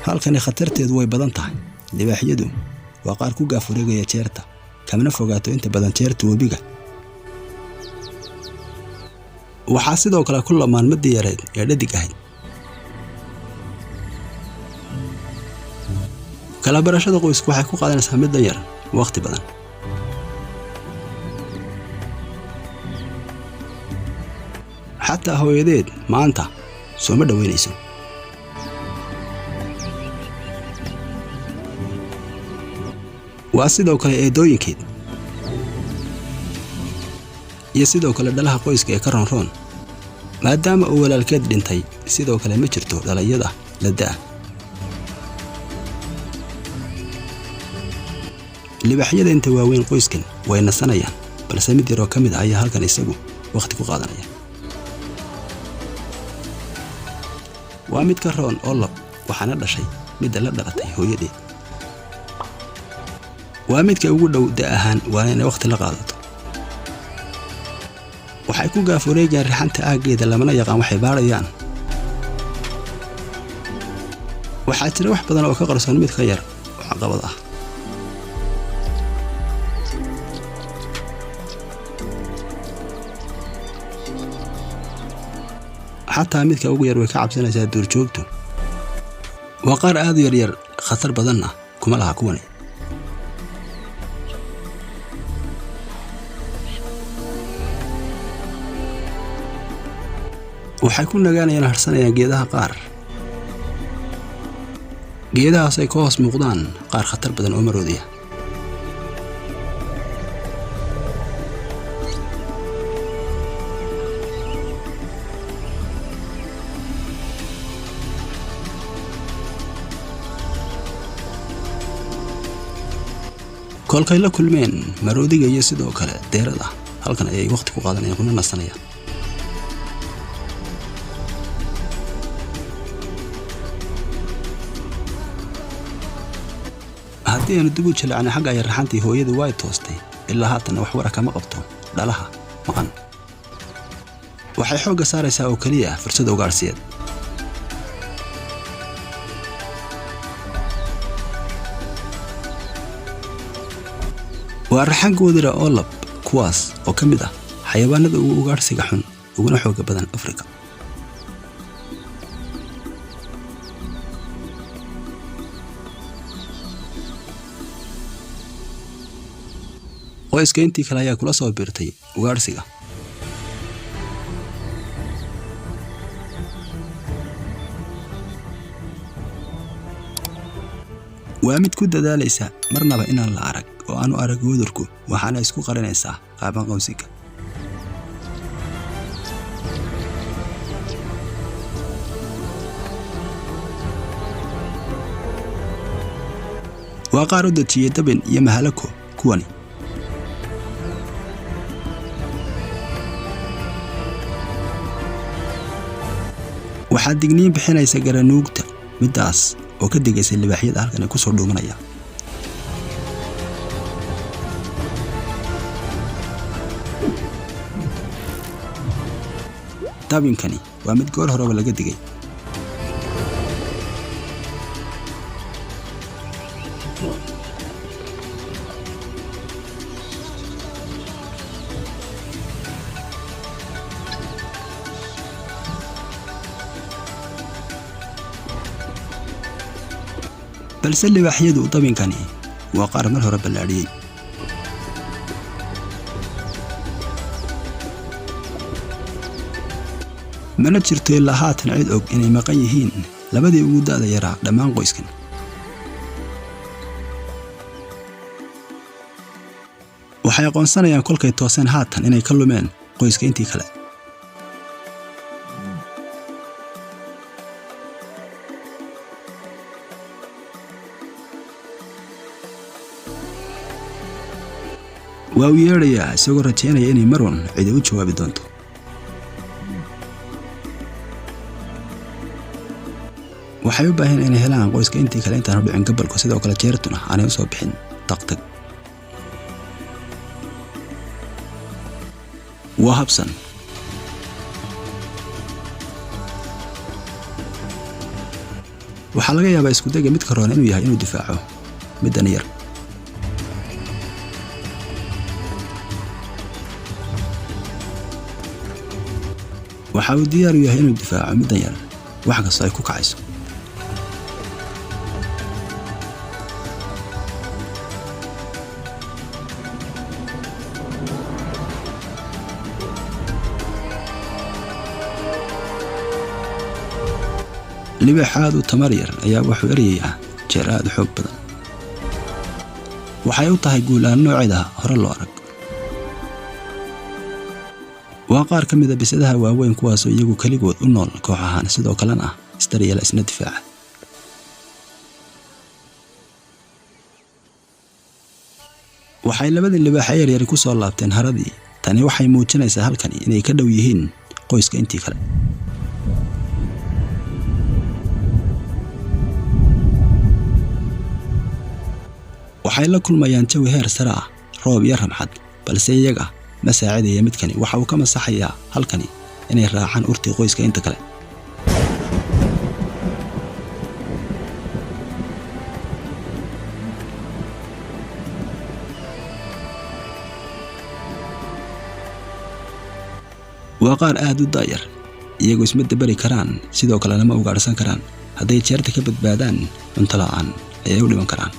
halkani khatarteedu way badan tahay. Libaaxyadu waa qaar ku gaafureegaya jeerta, kamana fogaato inta badan jeerta webiga. waxaa sidoo kale ku lamaan mid yareed ee dhadig ahayd. kala barashada qoysku waxay ku qaadanaysaa mid yar waqti badan. xataa hooyadeed maanta sooma dhaweynayso. waa sidoo kale eedooyinkeed iyo sidoo kale dhalaha qoyska ee ka roonroon, maadaama uu walaalkeed dhintay. sidoo kale ma jirto dhalinyada la daa. libaaxyada inta waaweyn qoyskan way nasanayaan, balse mid yar oo ka mid ah ayaa halkan isagu waqti ku qaadanaya. waa mid ka roon oo lab, waxaana dhashay midda la dhalatay hooyadeed. waa midka ugu dhow da ahaan, waana inay waqti la qaadato. waxay ku gaafureegayaan rixanta aaggeeda, lamana yaqaan waxay baarayaan. waxaa jira wax badan oo ka qarsoon mid ka yar oo caqabad ah. xataa midka ugu yar way ka cabsanaysaa duurjoogtu. waa qaar aad u yaryar, khatar badanna kuma laha kuwani. waxay ku nagaanayaan harsanayaan geedaha qaar. geedahaas ay ka hoos muuqdaan qaar khatar badan oo maroodiya. kolkay la kulmeen maroodiga iyo sidoo kale deerada, halkan ayay waqti ku qaadanayaan kuna nasanayaan. haddii aanu dib u jilacnay xagga ay raxantii hooyadu way toostay, ilaa haatan wax wara kama qabto dhalaha maqan. waxay xoogga saaraysaa oo keliya fursad ugaarsiyeed. waa raxan goodira oo lab, kuwaas oo ka mid ah xayawaanada ugu ugaarsiga xun uguna xooga badan Afrika. qoyska intii kale ayaa kula soo biirtay ugaarsiga. waa mid ku dadaalaysa marnaba inaan la arag oo aanu arag wadurku, waxaana isku qarinaysaa qaaban qowsiga. waa qaar u dejiyay dabin iyo mahalako kuwani. waxaa digniin bixinaysa garanuugta, midaas oo ka digaysa libaaxyada halkan ay ku soo dhuumanaya. dabinkani waa mid goor horeba laga digay. balse libaaxyadu dabinkani waa qaar mar hore ballaadhiyey. mana jirto ilaa haatan cid og inay maqan yihiin labadii ugu da'da yaraa dhammaan qoyskan. waxay aqoonsanayaan kolkay tooseen haatan inay ka lumeen qoyska intii kale. waa u yeedhayaa isagoo rajaynaya inay marwan cidi u jawaabi doonto. waxay u baahan inay helaan qoyska intii kale intaan dhicin gabalku, sidoo kale jeertuna aanay u soo bixin taqtag. waa habsan. waxaa laga yaabaa isku dayga midka roon inuu yahay inuu difaaco middan yar. waxa uu diyaar u yahay inuu difaaco middan yar wax kasta ay ku kacayso. libaaxaad u tamar yar ayaa wuxuu eryayaa jeer aad u xoog badan. waxay u tahay guul aan nooceeda hore loo arag. waa qaar ka mid ah bisadaha waaweyn kuwaasoo iyagu keligood u nool koox ahaan sidoo kalena ah isdaryeel isna difaaca. waxay labadii libaax yaryar ku soo laabteen haradii. tani waxay muujinaysaa halkani inay ka dhow yihiin qoyska intii kale. waxay la kulmayaan jawi heer sare ah, roob iyo ramxad, balse iyaga ma saacidaya midkani. waxa uu ka masaxayaa halkani inay raacaan urtii qoyska inta kale. waa qaar aad u daayar, iyagu isma dabari karaan, sidoo kale lama ugaarsan karaan. hadday jeerta ka badbaadaan cunto la'aan ayay u dhiman karaan.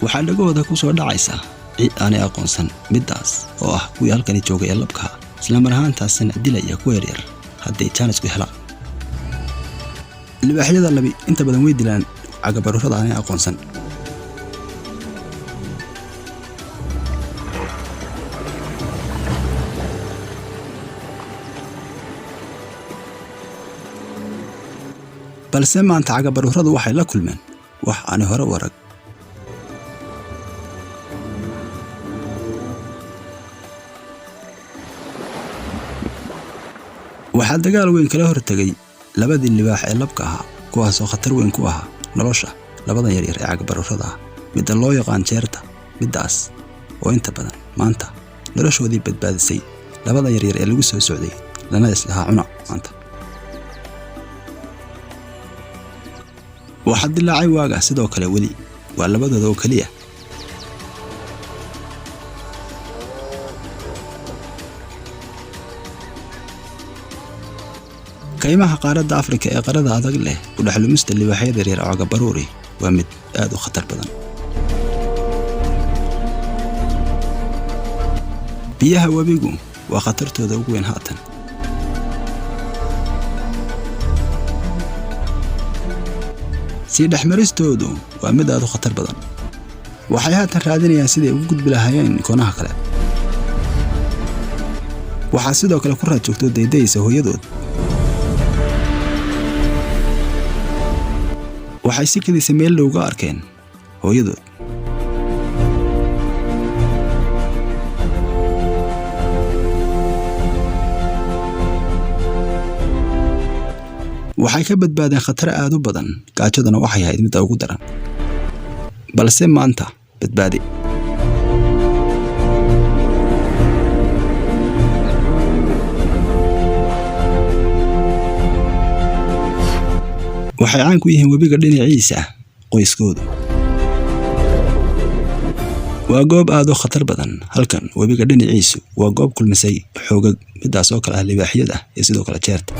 waxaa dhagooda ku soo dhacaysa cid aanay aqoonsan, middaas oo ah kuwii halkani joogay ee labka, isla mar ahaantaasina dilaya kuwa yaryar hadday jaanisku helaan. libaaxyada labi inta badan way dilaan cagabarurada aanay aqoonsan. balse maanta cagabaruradu waxay la kulmeen wax aanay hore u arag. waxaa dagaal weyn kala hortagay labadii libaax ee labka ahaa, kuwaasoo khatar weyn ku ahaa nolosha labadan yaryar ee cagabarurada ah. midda loo yaqaan jeerta, middaas oo inta badan maanta noloshoodii badbaadisay labada yaryar ee lagu soo socday lana islahaa cuna maanta. waxaa dilaacay waaga sidoo kale weli waa labadooda oo keliya. kaymaha qaaradda Afrika ee qarada adag leh u dhaxlumista libaaxyada yaryar oo cagabaruuri waa mid aad u khatar badan. biyaha webigu waa khatartooda ugu weyn haatan. sii dhexmaristoodu waa mid aad u khatar badan. waxay haatan raadinayaan sidii ugu gudbi lahaayeen koonaha kale. waxaa sidoo kale ku raad joogto daydaysa hooyadood. waxay si kadisa meel looga arkeen hooyadood. waxay ka badbaadeen khatar aad u badan, gaajaduna waxay ahayd midda ugu daran. balse maanta badbaadi. waxay caan ku yihiin webiga dhinaciisa qoyskoodu. waa goob aad u khatar badan. halkan webiga dhinaciisu waa goob kulmisay xoogag, middaas oo kale ah libaaxyada iyo sidoo kale jeerta.